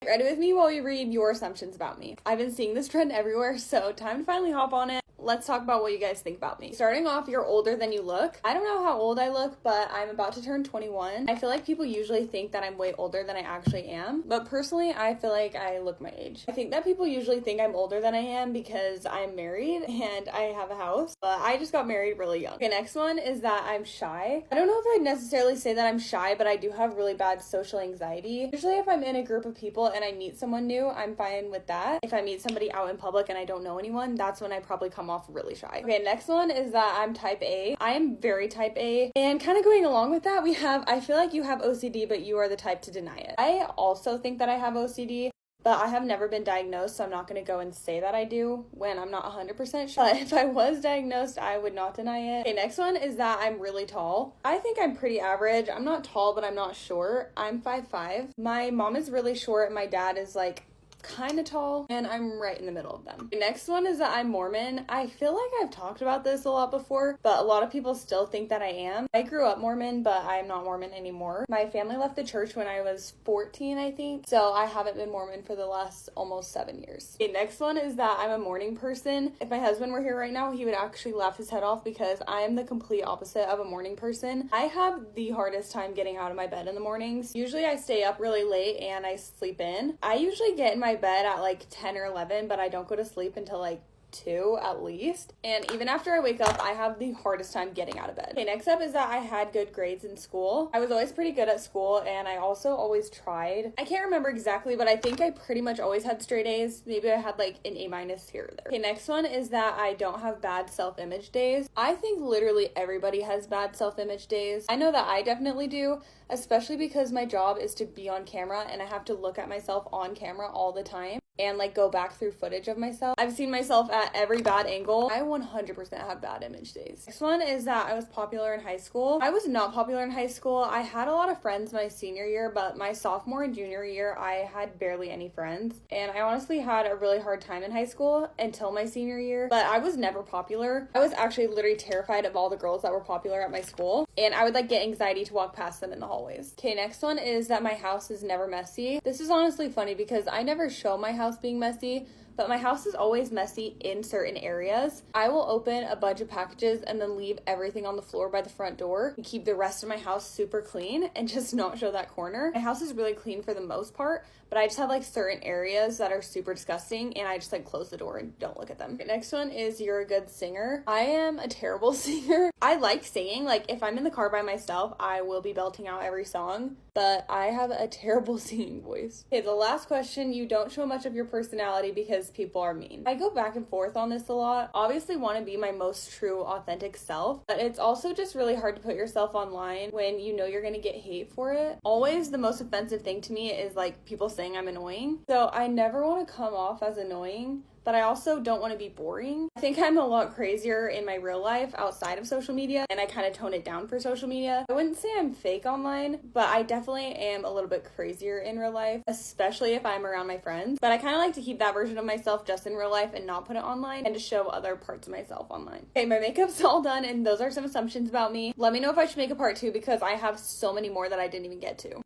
Ready with me while we read your assumptions about me. I've been seeing this trend everywhere, so time to finally hop on it. Let's talk about what you guys think about me. Starting off, you're older than you look. I don't know how old I look, but I'm about to turn 21. I feel like people usually think that I'm way older than I actually am, but personally, I feel like I look my age. I think that people usually think I'm older than I am because I'm married and I have a house, but I just got married really young. Okay, next one is that I'm shy. I don't know if I'd necessarily say that I'm shy, but I do have really bad social anxiety. Usually if I'm in a group of people and I meet someone new, I'm fine with that. If I meet somebody out in public and I don't know anyone, that's when I probably come off really shy. Okay, next one is that I'm type A. I am very type A, and kind of going along with that, I feel like you have OCD, but you are the type to deny it. I also think that I have OCD, but I have never been diagnosed, so I'm not going to go and say that I do when I'm not 100% sure. But if I was diagnosed, I would not deny it. Okay, next one is that I'm really tall. I think I'm pretty average. I'm not tall, but I'm not short. I'm 5'5". My mom is really short, and my dad is like kind of tall, and I'm right in the middle of them. The next one is that I'm Mormon. I feel like I've talked about this a lot before, but a lot of people still think that I am. I grew up Mormon, but I'm not Mormon anymore. My family left the church when I was 14, I think, so I haven't been Mormon for the last almost 7 years. The next one is that I'm a morning person. If my husband were here right now, he would actually laugh his head off because I am the complete opposite of a morning person. I have the hardest time getting out of my bed in the mornings. Usually I stay up really late and I sleep in. I usually get in my bed at like 10 or 11, but I don't go to sleep until like 2 at least, and even after I wake up, I have the hardest time getting out of bed. Okay, next up is that I had good grades in school. I was always pretty good at school, and I also always tried. I can't remember exactly, but I think I pretty much always had straight A's. Maybe I had like an A- here or there. Okay, next one is that I don't have bad self-image days. I think literally everybody has bad self-image days. I know that I definitely do, especially because my job is to be on camera, and I have to look at myself on camera all the time and like go back through footage of myself. I've seen myself at every bad angle. I 100% have bad image days. Next one is that I was popular in high school. I was not popular in high school. I had a lot of friends my senior year, but my sophomore and junior year, I had barely any friends. And I honestly had a really hard time in high school until my senior year, but I was never popular. I was actually literally terrified of all the girls that were popular at my school, and I would like get anxiety to walk past them in the hallways. Okay, next one is that my house is never messy. This is honestly funny because I never show my house being messy, but my house is always messy in certain areas. I will open a bunch of packages and then leave everything on the floor by the front door and keep the rest of my house super clean and just not show that corner. My house is really clean for the most part, but I just have like certain areas that are super disgusting, and I just like close the door and don't look at them. Okay, next one is you're a good singer. I am a terrible singer. I like singing. Like if I'm in the car by myself, I will be belting out every song, but I have a terrible singing voice. Okay, the last question, you don't show much of your personality because people are mean. I go back and forth on this a lot. Obviously want to be my most true, authentic self, but it's also just really hard to put yourself online when you know you're gonna get hate for it. Always the most offensive thing to me is like people saying I'm annoying. So I never want to come off as annoying, but I also don't want to be boring. I think I'm a lot crazier in my real life outside of social media, and I kind of tone it down for social media. I wouldn't say I'm fake online, but I definitely am a little bit crazier in real life, especially if I'm around my friends. But I kind of like to keep that version of myself just in real life and not put it online, and to show other parts of myself online. Okay, my makeup's all done, and those are some assumptions about me. Let me know if I should make a part 2 because I have so many more that I didn't even get to.